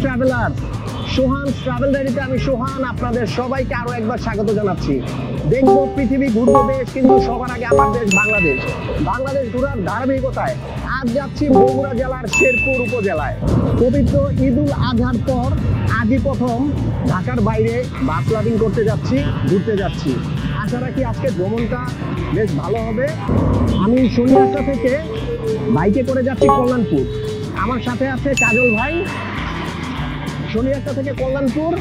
Traveller, সোহান travel ডায়েরিতে আমি সোহান আপনাদের সবাইকে আরো একবার স্বাগত জানাচ্ছি। দেখবো পৃথিবী, ঘুরবো দেশ, কিন্তু সবার আগে আমার দেশ বাংলাদেশ। বাংলাদেশ ঘোরার ধারাবাহিকতায় আজ যাচ্ছি বগুড়া জেলার শেরপুর উপজেলায়। পবিত্র ঈদুল আজহার পর আজই প্রথম ঢাকার বাইরে বাস লাভিং করতে যাচ্ছি, ঘুরতে যাচ্ছি। আশা রাখি আজকে ভ্রমণটা বেশ ভালো হবে। আমি শনিয়ারটা থেকে বাইকে করে যাচ্ছি কল্যাণপুর। আমার সাথে আছে কাজল ভাই। শনিয়ারটা থেকে কল্যাণপুর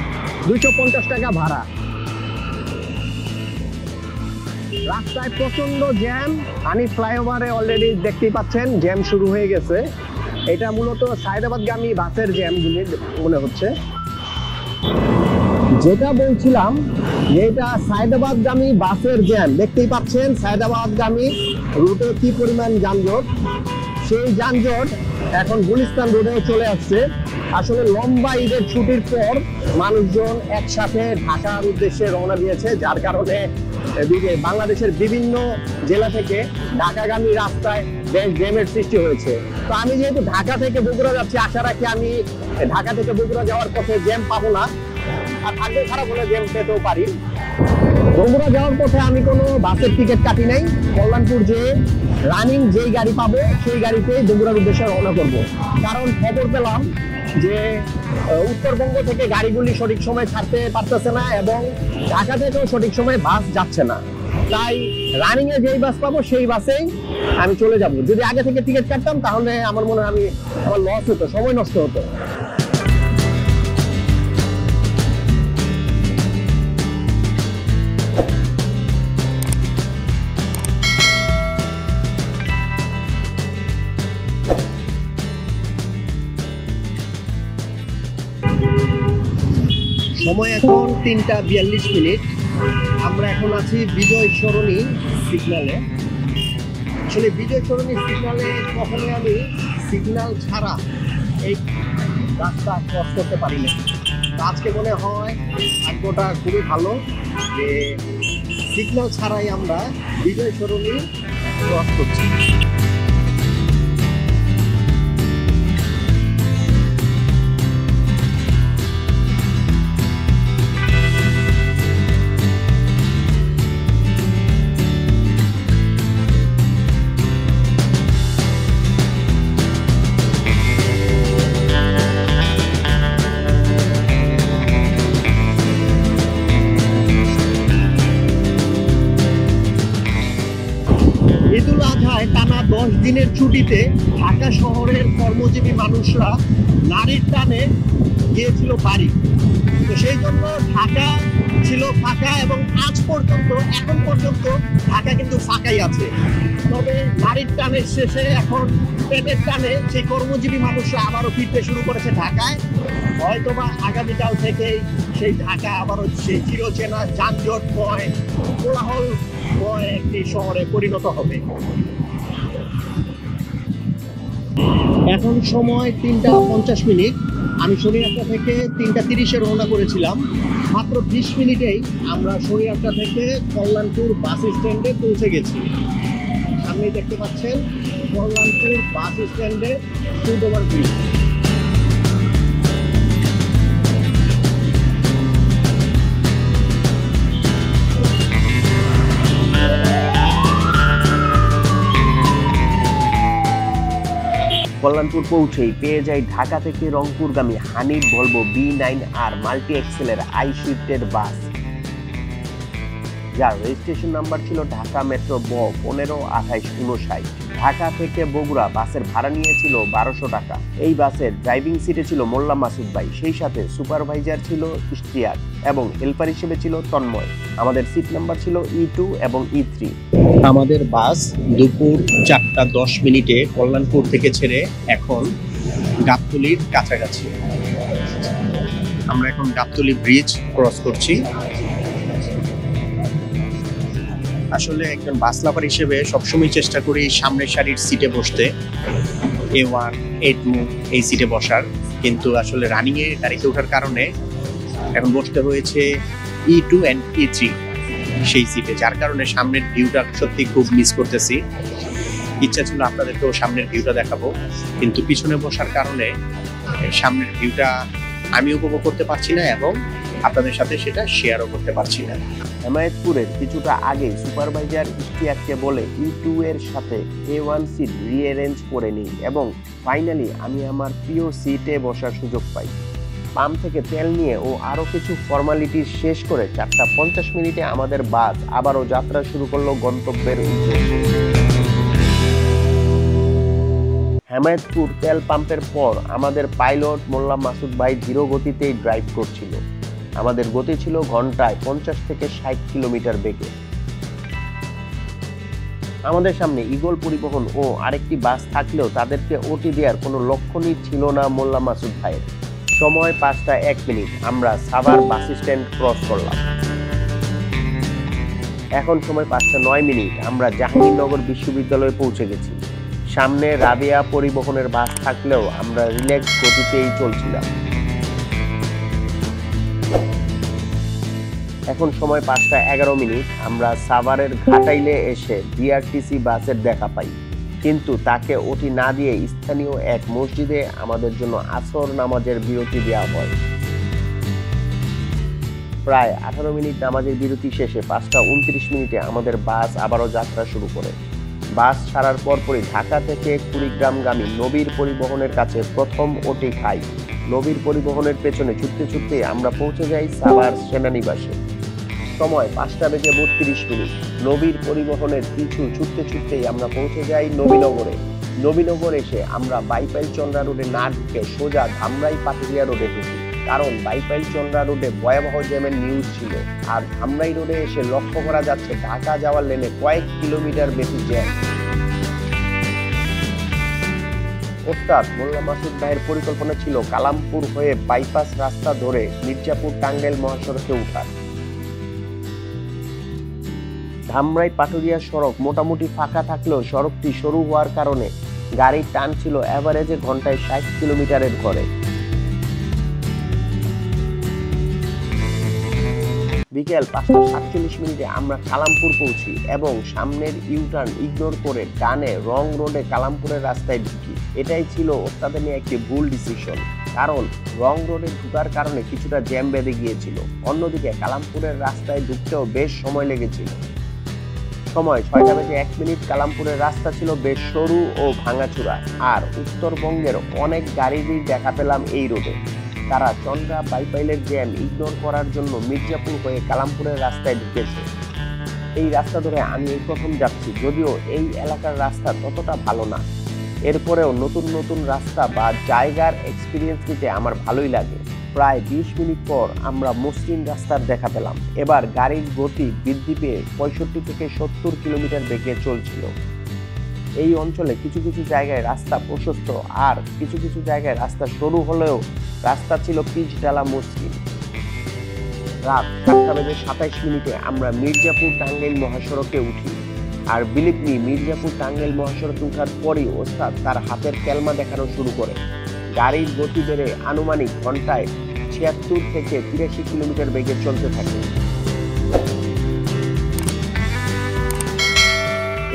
250 টাকা ভাড়া। রাস্তায় প্রচন্ড জ্যাম। আমি ফ্লাইওভারে অলরেডি দেখতেই পাচ্ছেন জ্যাম শুরু হয়ে গেছে। এটা মূলত সায়দাবাদগামী বাসের জ্যাম মনে হচ্ছে। যেটা বলছিলাম যে এটা সায়দাবাদগামী বাসের জ্যাম। দেখতেই পাচ্ছেন সায়দাবাদগামী রুটে কি পরিমাণ যানজট। সেই যানজট এখন গুলিস্তান রোডে চলে আসছে। আসলে লম্বা ঈদের ছুটির পর মানুষজন একসাথে ঢাকার উদ্দেশ্যে রওনা দিয়েছে, যার কারণে বাংলাদেশের বিভিন্ন জেলা থেকে ঢাকাগামী রাস্তায় বেশ জ্যামের সৃষ্টি হয়েছে। তো আমি যেহেতু ঢাকা থেকে বগুড়া যাচ্ছি, আশা রাখি আমি ঢাকা থেকে বগুড়া যাওয়ার পথে জ্যাম পাবো না, আর ভাগ্য খারাপ হলে জ্যাম পেতেও পারি। বগুড়া যাওয়ার পথে আমি কোনো বাসের টিকিট কাটি নাই। কল্যাণপুর যে রানিং যেই গাড়ি পাবো সেই গাড়িতেই বগুড়ার উদ্দেশ্যে রওনা করব। কারণ খবর পেলাম যে উত্তরবঙ্গ থেকে গাড়িগুলি সঠিক সময় ছাড়তে পারতেছে না এবং ঢাকা থেকেও সঠিক সময় বাস যাচ্ছে না। তাই রানিং এ যেই বাস পাবো সেই বাসেই আমি চলে যাব। যদি আগে থেকে টিকিট কাটতাম তাহলে আমার মনে হয় আমার লস হতো, সময় নষ্ট হতো। সময় এখন 3:42। আমরা এখন আছি বিজয় সরণি সিগন্যালে। আসলে বিজয় সরণি সিগন্যালে কখনোই আমি সিগন্যাল ছাড়া এই রাস্তা ক্রস করতে পারি না। আজকে মনে হয় ভাগ্যটা খুবই ভালো যে সিগন্যাল ছাড়াই আমরা বিজয় সরণি ক্রস করছি। ঈদুল আজহায় টানা 10 দিনের ছুটিতে ঢাকা শহরের কর্মজীবী মানুষরা নারীর টানে গিয়েছিল বাড়ি। তো সেই জন্য ঢাকা ছিল ফাঁকা এবং এখন পর্যন্ত ঢাকা কিন্তু ফাঁকাই আছে। তবে নারীর টানের শেষে এখন পেটের টানে সেই কর্মজীবী মানুষরা আবারও ফিরতে শুরু করেছে ঢাকায়। হয়তোবা আগামীকাল থেকেই সেই ঢাকা আবারও সেই চিরচেনা যানজটময় কোলাহলময় একটি শহরে পরিণত হবে। এখন সময় 3:50। আমি শনিয়ারটা থেকে 3:30-এ রওনা করেছিলাম। মাত্র 20 মিনিটেই আমরা শনিয়ারটা থেকে কল্যাণপুর বাস স্ট্যান্ডে পৌঁছে গেছি। সামনেই দেখতে পাচ্ছেন কল্যাণপুর বাস স্ট্যান্ডে ফুট ওভার ব্রিজ। কল্যাণপুর পৌঁছেই পেয়ে যাই ঢাকা থেকে রংপুরগামী হানিফ ভলভো B9R মাল্টি এক্সেলের আই-শিফটেড বাস, যার রেজিস্ট্রেশন নাম্বার ছিল ঢাকা মেট্রো ব 152859। ঢাকা থেকে বগুড়া বাসের ভাড়া নিয়েছিল 1200 টাকা। এই বাসের ড্রাইভিং সিটে ছিল মোল্লা মাসুদ ভাই, সেই সাথে সুপারভাইজার ছিল ইশতিয়াক এবং হেল্পার হিসেবে ছিল তন্ময়। আমাদের সিট নাম্বার ছিল E2 এবং E3। আমাদের বাস দুপুর 4:10 কল্যাণপুর থেকে ছেড়ে এখন গাবতলীর কাছাকাছি। আমরা এখন গাবতলী ব্রিজ ক্রস করছি। আসলে একজন বাস লাভার হিসেবে সবসময় চেষ্টা করি সামনের সারির সিটে বসতে, A1, A2 এই সিটে বসার, কিন্তু আসলে রানিং এ গাড়িতে ওঠার কারণে এখন বসতে হয়েছে E2 and E3 সেই সিটে, যার কারণে সামনের ভিউটা সত্যি খুব মিস করতেছি। ইচ্ছা ছিল আপনাদেরকেও সামনের ভিউটা দেখাবো, কিন্তু পিছনে বসার কারণে সামনের ভিউটা আমি উপভোগ করতে পারছি না এবং আপনাদের সাথে সেটা শেয়ারও করতে পারছি না। হেমায়েতপুরের কিছুটা আগে সুপারভাইজার ইশতিয়াককে বলে E2 এর সাথে A1 সিট রিঅ্যারেঞ্জ করে নিই এবং ফাইনালি আমি আমার প্রিয় সিটে বসার সুযোগ পাই। পাম্প থেকে তেল নিয়ে ও আরও কিছু ফর্মালিটি শেষ করে 4:50 আমাদের বাস আবারও যাত্রা শুরু করলো গন্তব্যের উদ্দেশ্যে। হেমায়েতপুর তেল পাম্পের পর আমাদের পাইলট মোল্লা মাসুদ ভাই ধীর গতিতেই ড্রাইভ করছিল। আমাদের গতি ছিল ঘন্টায় 50 থেকে 60 কিলোমিটার বেগে। আমাদের সামনে ঈগল পরিবহন ও আরেকটি বাস থাকলেও তাদেরকে ওটি দেওয়ার কোনো লক্ষণই ছিল না মোল্লা মাসুদ ভাইয়ের। সময় 5:01 আমরা সাভার বাস স্ট্যান্ড ক্রস করলাম। এখন সময় 5:09 আমরা জাহাঙ্গীরনগর বিশ্ববিদ্যালয়ে পৌঁছে গেছি। সামনে রাবেয়া পরিবহনের বাস থাকলেও আমরা রিল্যাক্স গতিতেই চলছিলাম। এখন সময় 5:11 আমরা সাভারের ঘাটাইলে এসে বিআরটিসি বাসের দেখা পাই, কিন্তু তাকে ওটি না দিয়ে স্থানীয় এক মসজিদে আমাদের জন্য আসর নামাজের বিরতি দেওয়া হয়। প্রায় 18 মিনিট নামাজের বিরতি শেষে 5:29 আমাদের বাস আবারও যাত্রা শুরু করে। বাস ছাড়ার পরপরই ঢাকা থেকে কুড়িগ্রামগামী নবীর পরিবহনের কাছে প্রথম ওটি খাই। নবীর পরিবহনের পেছনে ছুটতে ছুটতে আমরা পৌঁছে যাই সাভার সেনানিবাসে। সময় 5:32 নবীর পরিবহনের পিছু ছুটতে ছুটতেই আমরা পৌঁছে যাই নবীনগরে। নবীনগর এসে আমরা বাইপাইল চন্দ্রা রোডে না ঢুকে সোজা ধামরাই পাটুরিয়া রোডে ঢুকি, কারণ বাইপাইল চন্দ্রা রোডে ভয়াবহ জ্যামের নিউজ ছিল আর ধামরাই রোডে এসে লক্ষ্য করা যাচ্ছে ঢাকা যাওয়ার লেনে কয়েক কিলোমিটার বেশি জ্যাম। ওস্তাদ মোল্লা মাসুদ ভাইয়ের পরিকল্পনা ছিল কালামপুর হয়ে বাইপাস রাস্তা ধরে মির্জাপুর টাঙ্গাইল মহাসড়কে ওঠার। ধামরাই পাটুরিয়া সড়ক মোটামুটি ফাঁকা থাকলেও সড়কটি সরু হওয়ার কারণে গাড়ির টান ছিল এভারেজে ঘন্টায় 60 কিলোমিটারের ঘরে। বিকেল 5:47 আমরা কালামপুর পৌঁছি এবং সামনের ইউটার্ন ইগনোর করে ডানে রং রোডে কালামপুরের রাস্তায় ঢুকি। এটাই ছিল ওস্তাদের নিয়ে একটি ভুল ডিসিশন, কারণ রং রোডে ঢুকার কারণে কিছুটা জ্যাম বেঁধে গিয়েছিল। অন্যদিকে কালামপুরের রাস্তায় ঢুকতেও বেশ সময় লেগেছিল। সময় 6:01 কালামপুরের রাস্তা ছিল বেশ সরু ও ভাঙাচুরা, আর উত্তরবঙ্গের অনেক গাড়িরই দেখা পেলাম এই রোডে। তারা চন্দ্রা বাইপাইলের জ্যাম ইগনোর করার জন্য মির্জাপুর হয়ে কালামপুরের রাস্তায় ঢুকেছে। এই রাস্তা ধরে আমি এই প্রথম যাচ্ছি, যদিও এই এলাকার রাস্তা ততটা ভালো না। এরপরেও নতুন নতুন রাস্তা বা জায়গার এক্সপিরিয়েন্স নিতে আমার ভালোই লাগে। প্রায় 20 মিনিট পর আমরা মসৃণ রাস্তার দেখা পেলাম। এবার গাড়ির গতি বৃদ্ধি পেয়ে 65 থেকে 70 কিলোমিটার বেগে চলছিল। এই অঞ্চলে কিছু কিছু জায়গায় রাস্তা প্রশস্ত আর কিছু কিছু জায়গায় রাস্তা সরু হলেও রাস্তা ছিল পিচ ঢালা মসৃণ। রাত 7:27 আমরা মির্জাপুর টাঙ্গাইল মহাসড়কে উঠি। আর বিলিভ মি, মির্জাপুর টাঙ্গাইল মহাসড়কে উঠার পরই ওস্তাদ তার হাতের ক্যালমা দেখানো শুরু করে। গাড়ির গতি বেড়ে আনুমানিক ঘন্টায় 76 থেকে 83 কিলোমিটার বেগে চলতে থাকে।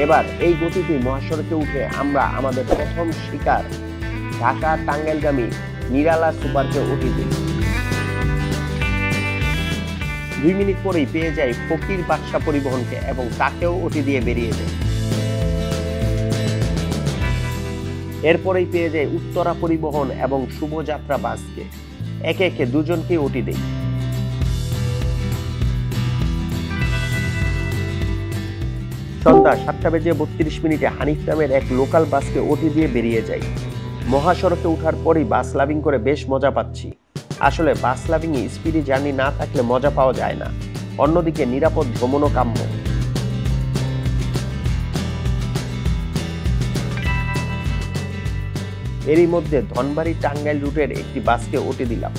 এবার এই গতিতে মহাসড়কে উঠে আমরা আমাদের প্রথম শিকার ঢাকা টাঙ্গাইলগামী নিরালা সুপারকে উঠে দিই। 2 মিনিট পরেই পেয়ে যাই ফকির বাদশা পরিবহনকে এবং তাকেও ওটি দিয়ে বেরিয়ে যায়। এরপরেই পেয়ে যায় উত্তরা পরিবহন এবং শুভযাত্রা বাসকে। একে একে দুজনকে ওটি দেই। সন্ধ্যা 7:32 হানিফ নামের এক লোকাল বাসকে ওটি দিয়ে বেরিয়ে যাই। মহাসড়কে ওঠার পরই বাস লাভিং করে বেশ মজা পাচ্ছি। আসলে বাস লাভিংয়ে স্পিডি জার্নি না থাকলে মজা পাওয়া যায় না। অন্যদিকে নিরাপদ ভ্রমণও কাম্য। এরই মধ্যে ধনবাড়ি টাঙ্গাইল রুটের একটি বাসকে ওটি দিলাম।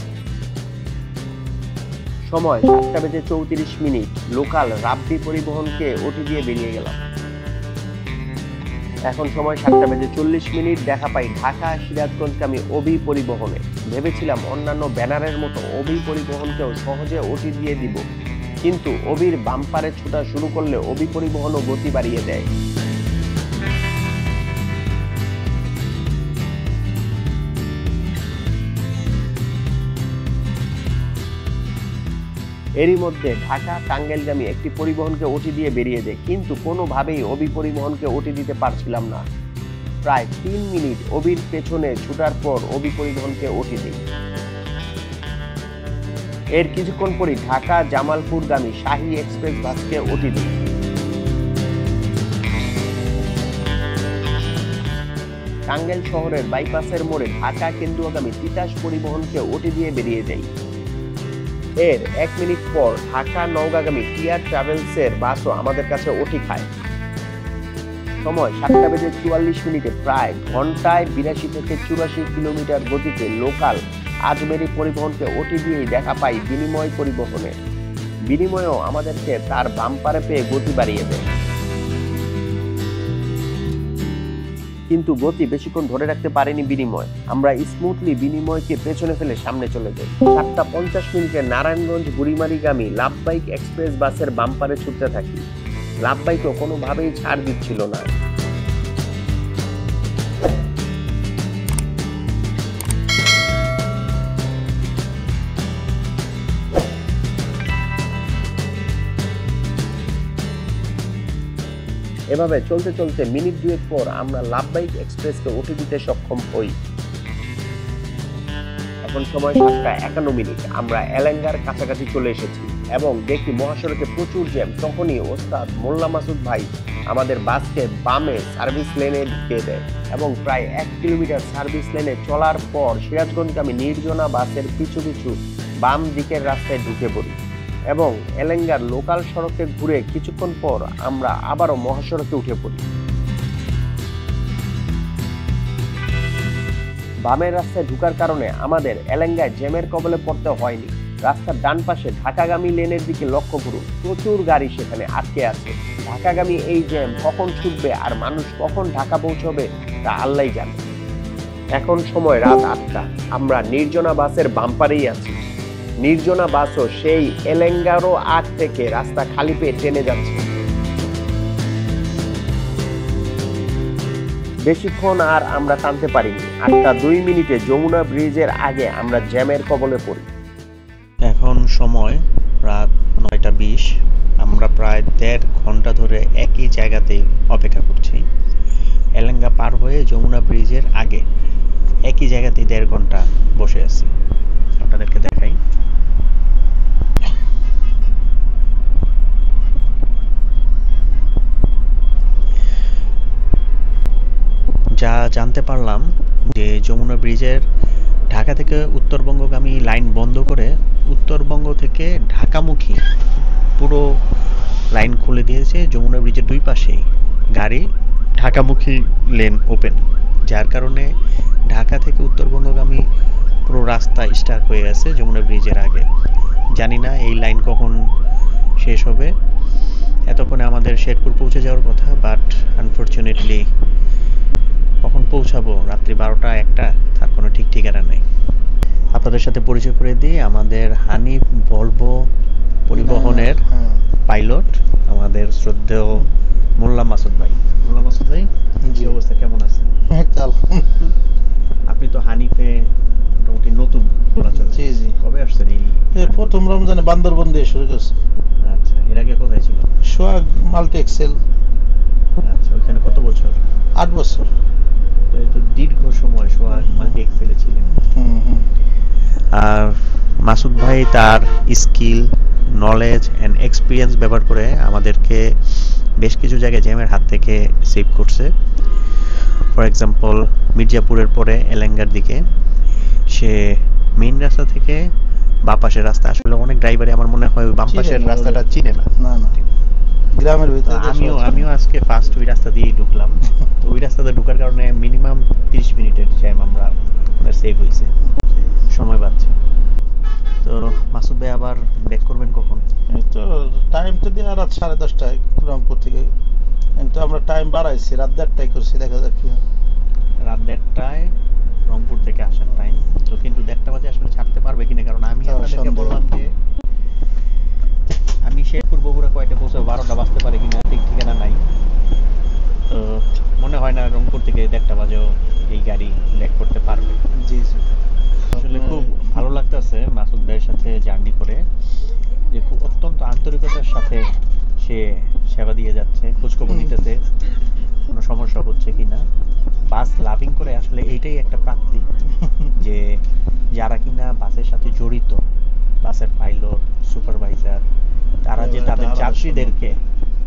সময় 7:34 লোকাল রাব্বি পরিবহনকে ওটি দিয়ে বেরিয়ে গেলাম। এখন সময় 7:40 দেখা পাই ঢাকা সিরাজগঞ্জগামী ওবি পরিবহনে। ভেবেছিলাম অন্যান্য ব্যানারের মতো ওবি পরিবহনকেও সহজে ওটি দিয়ে দিব, কিন্তু ওবির বাম্পারে ছোটা শুরু করলে ওবি পরিবহনও গতি বাড়িয়ে দেয়। এরই মধ্যে ঢাকা টাঙ্গাইলগামী একটি পরিবহনকে ওটি দিয়ে বেরিয়ে যায়, কিন্তু কোনোভাবেই অবি পরিবহনকে ওটি দিতে পারছিলাম না। প্রায় 3 মিনিট অবির পেছনে ছুটার পর অবি পরিবহনকে ওটি দিই। এর কিছুক্ষণ পরই ঢাকা জামালপুরগামী শাহী এক্সপ্রেস বাসকে ওটি দিই। টাঙ্গাইল শহরের বাইপাসের মোড়ে ঢাকা কেন্দ্রীয়গামী তিতাস পরিবহনকে ওটি দিয়ে বেরিয়ে যাই। এর 1 মিনিট পর ঢাকা নওগাঁগামী টিআর ট্রাভেলসের বাসও আমাদের কাছে ওটি খায়। সময় 7:44 প্রায় ঘন্টায় 82 থেকে 84 কিলোমিটার গতিতে লোকাল আজমেরি পরিবহনকে ওটি দিয়েই দেখা পাই বিনিময় পরিবহনে। বিনিময়ও আমাদেরকে তার বাম্পারে পেয়ে গতি বাড়িয়ে দেয়, কিন্তু গতি বেশিক্ষণ ধরে রাখতে পারেনি বিনিময়। আমরা স্মুথলি বিনিময়কে পেছনে ফেলে সামনে চলে যাই। 7:50 নারায়ণগঞ্জ বুড়িমারিগামী লাভবাইক এক্সপ্রেস বাসের বাম্পারে ছুটতে থাকি। লাভবাইকও কোনোভাবেই ছাড় দিচ্ছিল না। এভাবে চলতে চলতে মিনিট 2 পর আমরা লাভবাইক এক্সপ্রেসকে ওটি দিতে সক্ষম হই। এখন সময় 7:51। আমরা এলেঙ্গার কাছাকাছি চলে এসেছি এবং দেখি মহাসড়কে প্রচুর জ্যাম। তখনই ওস্তাদ মোল্লা মাসুদ ভাই আমাদের বাসকে বামে সার্ভিস লেনে ঢুকিয়ে দেয় এবং প্রায় 1 কিলোমিটার সার্ভিস লেনে চলার পর সিরাজগঞ্জগামী নির্জনা বাসের পিছু পিছু বাম দিকের রাস্তায় ঢুকে পড়ি এবং এলেঙ্গার লোকাল সড়কে ঘুরে কিছুক্ষণ পর আমরা আবারও মহাসড়কে উঠে পড়ি। বামের রাস্তায় ঢুকার কারণে আমাদের এলেঙ্গায় জ্যামের কবলে পড়তে হয়নি। রাস্তার ডান পাশে ঢাকাগামী লেনের দিকে লক্ষ্য করুন, প্রচুর গাড়ি সেখানে আটকে আছে। ঢাকাগামী এই জ্যাম কখন ছুটবে আর মানুষ কখন ঢাকা পৌঁছবে তা আল্লাহই জানে। এখন সময় রাত 8টা। আমরা নির্জনা বাসের বাম্পারেই আছি। নির্জনা বাসও সেই এলেঙ্গারও আগ থেকে রাস্তা খালি পেয়ে ট্রেনে যাচ্ছে। বেশিক্ষণ আর আমরা টানতে পারিনি। 8:02 যমুনা ব্রিজের আগে আমরা জ্যামের কবলে পড়ি। এখন সময় রাত 9:20। আমরা প্রায় 1.5 ঘন্টা ধরে একই জায়গাতেই অপেক্ষা করছি। এলেঙ্গা পার হয়ে যমুনা ব্রিজের আগে একই জায়গাতেই 1.5 ঘন্টা বসে আছি। আপনাদেরকে দেখাই। যা জানতে পারলাম যে যমুনা ব্রিজের ঢাকা থেকে উত্তরবঙ্গগামী লাইন বন্ধ করে উত্তরবঙ্গ থেকে ঢাকামুখী পুরো লাইন খুলে দিয়েছে। যমুনা ব্রিজের 2 পাশেই গাড়ি ঢাকামুখী লেন ওপেন, যার কারণে ঢাকা থেকে উত্তরবঙ্গগামী পুরো রাস্তা স্টাক হয়ে আছে যমুনা ব্রিজের আগে। জানি না এই লাইন কখন শেষ হবে। এতক্ষণে আমাদের শেরপুর পৌঁছে যাওয়ার কথা, বাট আনফরচুনেটলি কখন পৌঁছাবো, রাত্রি 12টা 1টা, তার কোনো ঠিক ঠিকানা নেই। আপনাদের সাথে পরিচয় করে দিই, আমাদের হানিফ ভলভো পরিবহনের পাইলট, আমাদের শ্রদ্ধেয় মোল্লা মাসুদ ভাই। মোল্লা মাসুদ ভাই, কি অবস্থা, কেমন আছেন? আপনি তো হানিফে মোটামুটি নতুন চলাচল। জি জি। কবে আসছেন? এই প্রথম রমজানে বান্দরবন দিয়ে শুরু করছে। আচ্ছা, এর আগে কোথায় ছিল? সোহাগ মাল্টি এক্সেল। আচ্ছা, ওইখানে কত বছর? 8 বছর। তো এই তো দীর্ঘ সময় সোহাগ মাল্টি এক্সেলে ছিলেন। আর মাসুদ ভাই তার স্কিল, নলেজ এন্ড এক্সপিরিয়েন্স ব্যবহার করে আমাদেরকে বেশ কিছু জায়গায় জ্যামের হাত থেকে সেভ করছে। ফর এক্সাম্পল, মির্জাপুরের পরে এলেঙ্গার দিকে সে মেইন রাস্তা থেকে বাম পাশের রাস্তা, আসলে অনেক ড্রাইভারই আমার মনে হয় বাম পাশের রাস্তাটা চিনে না। না না, গ্রামের ভিতরে। আমিও আজকে ফার্স্ট ওই রাস্তা দিয়েই ঢুকলাম। তো ওই রাস্তাতে ঢোকার কারণে মিনিমাম 30 মিনিটের জ্যাম আমরা সেভ হয়েছে, সময় বাঁচছে। তো মাসুদ ভাই আবার ব্যাক করবেন কখন? এই তো টাইম তো দিয়ে রাত 10:30টায় রংপুর থেকে, কিন্তু আমরা টাইম বাড়াইছি, রাত 1:30টায় করছি, দেখা যাক কি হয়। রাত 1:30টায় রংপুর থেকে আসার টাইম। তো কিন্তু 1:30 বাজে আসলে ছাড়তে পারবে কিনা, কারণ আমি আপনাদেরকে বললাম যে আমি শেরপুর বগুড়া কয়টা পৌঁছাবো, 12টা বাজতে পারে কিনা ঠিক ঠিকানা নাই। তো মনে হয় না রংপুর থেকে 1:30 বাজেও এই গাড়ি ব্যাক করতে পারবে। জি জি। আসলে খুব ভালো লাগতেছে মাসুদ ভাইয়ের সাথে জার্নি করে, যে সাথে সে সেবা দিয়ে যাচ্ছে, খোঁজখবর নিতেছে কোনো সমস্যা হচ্ছে কিনা। বাস লাভিং করে আসলে এইটাই একটা প্রাপ্তি, যে যারা কিনা বাসের সাথে জড়িত, বাসের পাইলট, সুপারভাইজার, তারা যে তাদের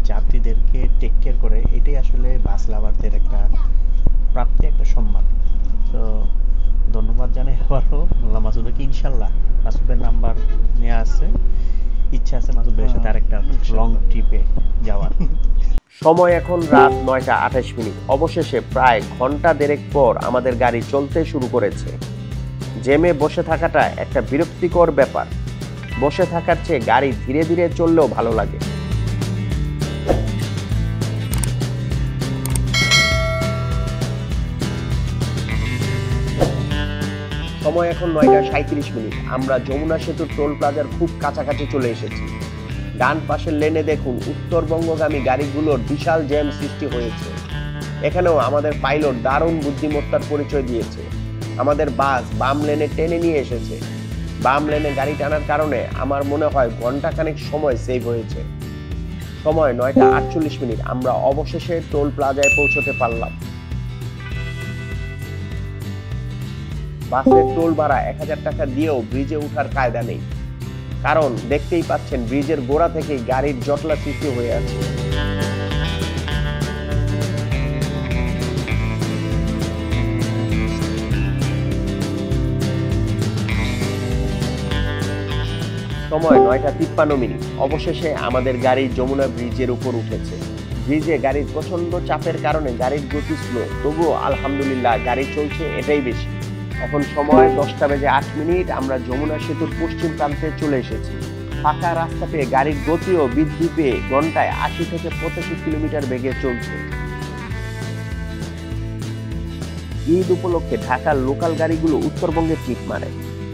যাত্রীদেরকে টেক কেয়ার করে, এটাই আসলে বাস লাভারদের একটা প্রাপ্তি, একটা সম্মান। তো ধন্যবাদ জানাই আবারও মোল্লা মাসুদ ভাইকে। ইনশাল্লাহ মাসুদ ভাইয়ের নাম্বার নেওয়া আছে, ইচ্ছা আছে মাসুদ ভাইয়ের সাথে আরেকটা লং ট্রিপে যাওয়ার। সময় এখন রাত 9:28। অবশেষে প্রায় ঘন্টা দেড়েক পর আমাদের গাড়ি চলতে শুরু করেছে। জ্যামে বসে থাকাটা একটা বিরক্তিকর ব্যাপার। বসে থাকার চেয়ে গাড়ি ধীরে ধীরে চললেও ভালো লাগে। সময় এখন 9:37। আমরা যমুনা সেতুর টোল প্লাজার খুব কাছাকাছি চলে এসেছি। ডান পাশের লেনে দেখুন উত্তরবঙ্গগামী গাড়িগুলোর বিশাল জ্যাম সৃষ্টি হয়েছে। এখানেও আমাদের পাইলট দারুণ বুদ্ধিমত্তার পরিচয় দিয়েছে। আমাদের বাস বাম লেনে টেনে নিয়ে এসেছে। বাম লেনে গাড়ি টানার কারণে আমার মনে হয় ঘন্টাখানেক সময় সেভ হয়েছে। সময় 9:48। আমরা অবশেষে টোল প্লাজায় পৌঁছতে পারলাম। বাসের টোল ভাড়া 1000 টাকা দিয়েও ব্রিজে ওঠার কায়দা নেই, কারণ দেখতেই পাচ্ছেন ব্রিজের গোড়া থেকেই গাড়ির জটলা সৃষ্টি হয়ে আছে। সময় 9:53। অবশেষে আমাদের গাড়ি যমুনা ব্রিজের উপর উঠেছে। ব্রিজে গাড়ির প্রচন্ড চাপের কারণে গাড়ির গতি স্লো, তবুও আলহামদুলিল্লাহ গাড়ি চলছে, এটাই বেশি। এখন সময় 10:08। আমরা যমুনা সেতুর পশ্চিম প্রান্তে চলে এসেছি। ফাঁকা রাস্তা পেয়ে গাড়ির গতিও বৃদ্ধি পেয়ে ঘন্টায় 80 থেকে 85 কিলোমিটার বেগে চলছে। ঈদ উপলক্ষে ঢাকার লোকাল গাড়িগুলো উত্তরবঙ্গে ট্রিপ মারে,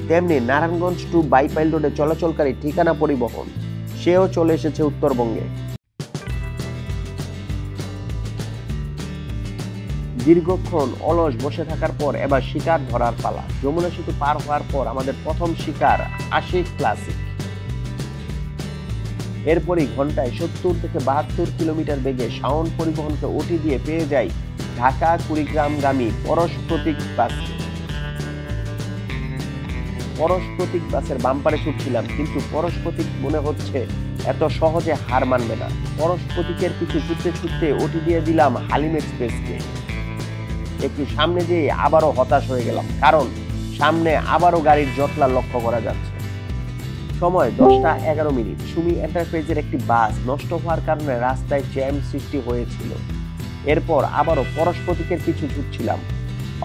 তেমনি নারায়ণগঞ্জ টু বাইপাইল রোডে চলাচলকারী ঠিকানা পরিবহন, সেও চলে এসেছে উত্তরবঙ্গে। দীর্ঘক্ষণ অলস বসে থাকার পর এবার শিকার ধরার পালা। যমুনা সেতু পার হওয়ার পর আমাদের প্রথম শিকার আশিক ক্লাসিক। এরপরই ঘন্টায় 70 থেকে 72 কিলোমিটার বেগে শাওন পরিবহনকে ওটি দিয়ে পেয়ে যাই ঢাকা কুড়িগ্রামগামী পরশ প্রতীক বাস। পরশ প্রতীক বাসের বাম্পারে ছুটছিলাম, কিন্তু পরশ প্রতীক মনে হচ্ছে এত সহজে হার মানবে না। পরশ প্রতীকের পিছু ছুটতে ছুটতে ওটি দিয়ে দিলাম হালিম এক্সপ্রেসকে। একটু সামনে যেয়ে আবারও হতাশ হয়ে গেলাম, কারণ সামনে আবারও গাড়ির জটলা লক্ষ্য করা যাচ্ছে। সময় 10:11। সুমি এন্টারপ্রাইজের একটি বাস নষ্ট হওয়ার কারণে রাস্তায় জ্যাম সৃষ্টি হয়েছিল। এরপর আবারও পরশ প্রতীকের পিছু ছুটছিলাম।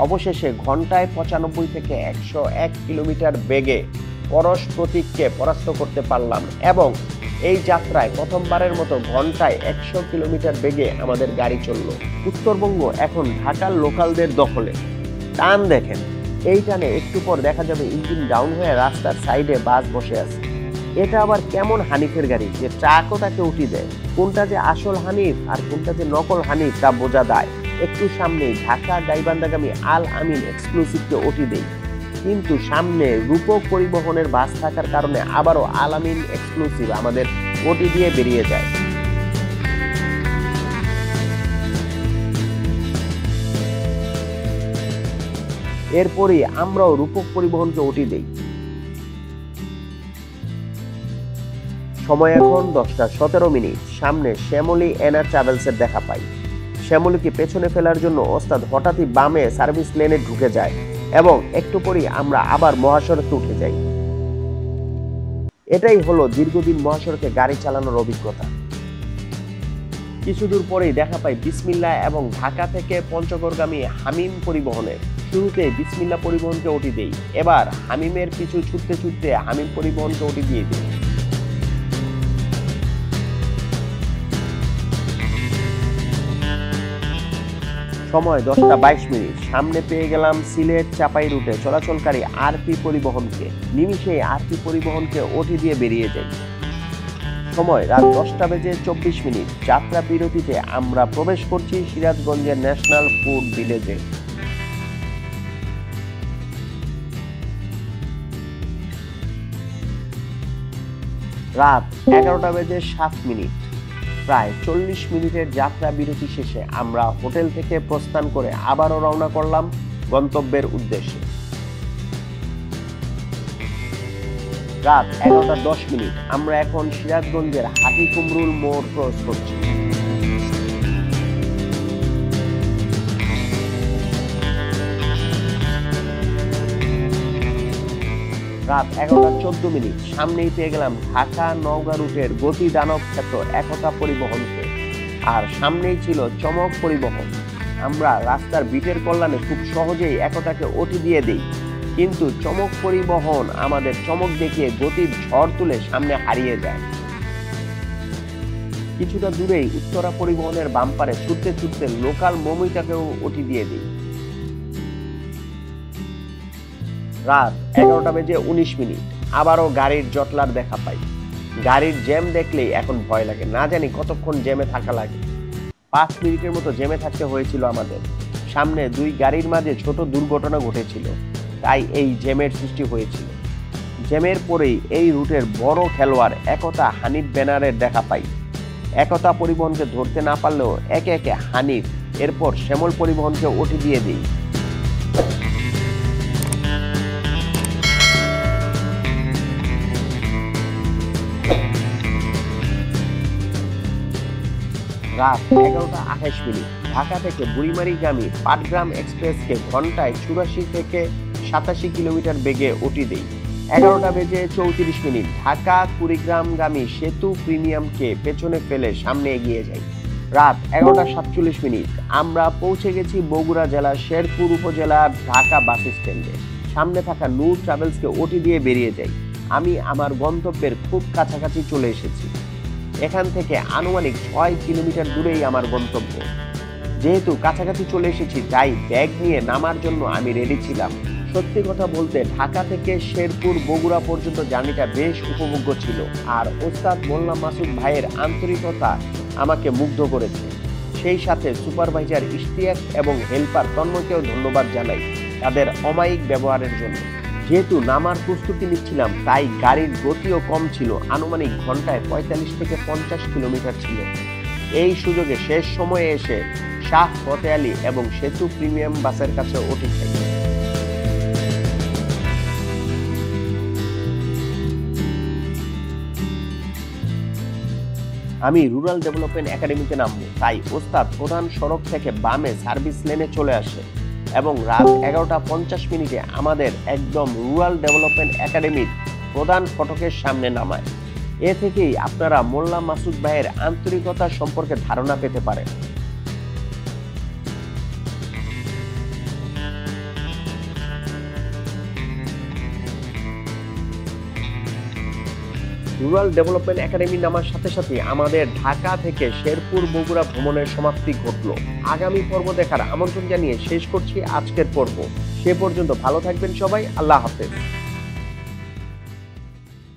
অবশেষে ঘন্টায় 95 থেকে 101 কিলোমিটার বেগে পরশ প্রতীককে পরাস্ত করতে পারলাম, এবং এই যাত্রায় প্রথমবারের মতো ঘন্টায় 100 কিলোমিটার বেগে আমাদের গাড়ি চলল। উত্তরবঙ্গ এখন ঢাকার লোকালদের দখলে। টান দেখেন, এই টানে একটু পর দেখা যাবে ইঞ্জিন ডাউন হয়ে রাস্তার সাইডে বাস বসে আছে। এটা আবার কেমন হানিফের গাড়ি যে ট্রাকও তাকে উঠি দেয়। কোনটা যে আসল হানিফ আর কোনটা যে নকল হানিফ তা বোঝা দায়। একটু সামনে ঢাকা গাইবান্ধাগামী আল আমিন এক্সক্লুসিভকে ওটি দেই, কিন্তু সামনে রূপক পরিবহনের বাস থাকার কারণে আবারও আল আমিন এক্সক্লুসিভ আমাদের ওটি দিয়ে বেরিয়ে যায়। এরপরই আমরাও রূপক পরিবহনকে ওটি দেই। সময় এখন 10:17। সামনে শ্যামলী এনার ট্রাভেলসের দেখা পাই। শ্যামলীকে পেছনে ফেলার জন্য ওস্তাদ হঠাৎই বামে সার্ভিস লেনে ঢুকে যায়, এবং একটু পরেই আমরা আবার মহাসড়কে উঠে যাই। এটাই হলো দীর্ঘদিন মহাসড়কে গাড়ি চালানোর অভিজ্ঞতা। কিছু দূর পরেই দেখা পাই বিসমিল্লা এবং ঢাকা থেকে পঞ্চগড়গামী হামিম পরিবহনের। শুরুতে বিসমিল্লা পরিবহনকে ওটি দেই, এবার হামিমের পিছু ছুটতে ছুটতে হামিম পরিবহনকে ওটি দিয়ে দিই। সময় 10:22। সামনে পেয়ে গেলাম সিলেট চাপাই রুটে চলাচলকারী আরপি পরিবহনকে। নিমিষেই আরপি পরিবহনকে ওটি দিয়ে বেরিয়ে যাই। সময় রাত 10:24। যাত্রা বিরতিতে আমরা প্রবেশ করছি সিরাজগঞ্জের ন্যাশনাল ফুড ভিলেজে। রাত 11:07। প্রায় 40 মিনিটের যাত্রা বিরতি শেষে আমরা হোটেল থেকে প্রস্থান করে আবারও রওনা করলাম গন্তব্যের উদ্দেশ্যে। রাত 11:10। আমরা এখন সিরাজগঞ্জের হাটিকুমরুল মোড় ক্রস করছি। রাত 11:14। সামনেই পেয়ে গেলাম ঢাকা নওগাঁ রুটের গতি দানব খ্যাত একতা পরিবহনকে, আর সামনেই ছিল চমক পরিবহন। আমরা রাস্তার বিটের কল্যাণে খুব সহজেই একতাকে ওটি দিয়ে দিই, কিন্তু চমক পরিবহন আমাদের চমক দেখিয়ে গতির ঝড় তুলে সামনে হারিয়ে যায়। কিছুটা দূরেই উত্তরা পরিবহনের বাম্পারে ছুটতে ছুটতে লোকাল মমিটাকেও ওটি দিয়ে দিই। রাত 11:19। আবারও গাড়ির জটলার দেখা পাই। গাড়ির জ্যাম দেখলেই এখন ভয় লাগে, না জানি কতক্ষণ জ্যামে থাকা লাগে। 5 মিনিটের মতো জ্যামে থাকতে হয়েছিল আমাদের। সামনে দুই গাড়ির মাঝে ছোট দুর্ঘটনা ঘটেছিল, তাই এই জ্যামের সৃষ্টি হয়েছিল। জ্যামের পরেই এই রুটের বড় খেলোয়াড় একতা হানিফ ব্যানারের দেখা পাই। একতা পরিবহনকে ধরতে না পারলেও একে একে হানিফ, এরপর শ্যামল পরিবহনকে ওটি দিয়ে দিই। রাত 11:28। ঢাকা থেকে বুড়িমারিগামী পাটগ্রাম এক্সপ্রেসকে ঘন্টায় 84 থেকে 87 কিলোমিটার বেগে ওটি দেই। 11:34। ঢাকা কুড়িগ্রামগামী সেতু প্রিমিয়ামকে পেছনে ফেলে সামনে এগিয়ে যাই। রাত 11:47। আমরা পৌঁছে গেছি বগুড়া জেলার শেরপুর উপজেলার ঢাকা বাস স্ট্যান্ডে। সামনে থাকা নূর ট্রাভেলসকে ওটি দিয়ে বেরিয়ে যাই। আমি আমার গন্তব্যের খুব কাছাকাছি চলে এসেছি। এখান থেকে আনুমানিক 6 কিলোমিটার দূরেই আমার গন্তব্য। যেহেতু কাছাকাছি চলে এসেছি, তাই ব্যাগ নিয়ে নামার জন্য আমি রেডি ছিলাম। সত্যি কথা বলতে ঢাকা থেকে শেরপুর বগুড়া পর্যন্ত জার্নিটা বেশ উপভোগ্য ছিল, আর ওস্তাদ মোল্লা মাসুদ ভাইয়ের আন্তরিকতা আমাকে মুগ্ধ করেছে। সেই সাথে সুপারভাইজার ইশতিয়াক এবং হেল্পার তন্ময়কেও ধন্যবাদ জানাই তাদের অমায়িক ব্যবহারের জন্য। যেহেতু নামার প্রস্তুতি নিচ্ছিলাম, তাই গাড়ির গতিও কম ছিল, আনুমানিক ঘন্টায় 45 থেকে 50 কিলোমিটার ছিল। এই সুযোগে শেষ সময়ে এসে শাহ ফতে আলী এবং সেতু প্রিমিয়াম বাসের কাছে ওটি খাই। আমি রুরাল ডেভেলপমেন্ট একাডেমিতে নামবো, তাই ওস্তাদ প্রধান সড়ক থেকে বামে সার্ভিস লেনে চলে আসে এবং রাত 11:50 আমাদের একদম রুরাল ডেভেলপমেন্ট একাডেমির প্রধান ফটকের সামনে নামায়। এ থেকেই আপনারা মোল্লা মাসুদ ভাইয়ের আন্তরিকতা সম্পর্কে ধারণা পেতে পারেন। রুরাল ডেভেলপমেন্ট একাডেমি নামার সাথে সাথে আমাদের ঢাকা থেকে শেরপুর বগুড়া ভ্রমণের সমাপ্তি ঘটলো। আগামী পর্ব দেখার আমন্ত্রণ জানিয়ে শেষ করছি আজকের পর্ব। সে পর্যন্ত ভালো থাকবেন সবাই। আল্লাহ হাফেজ।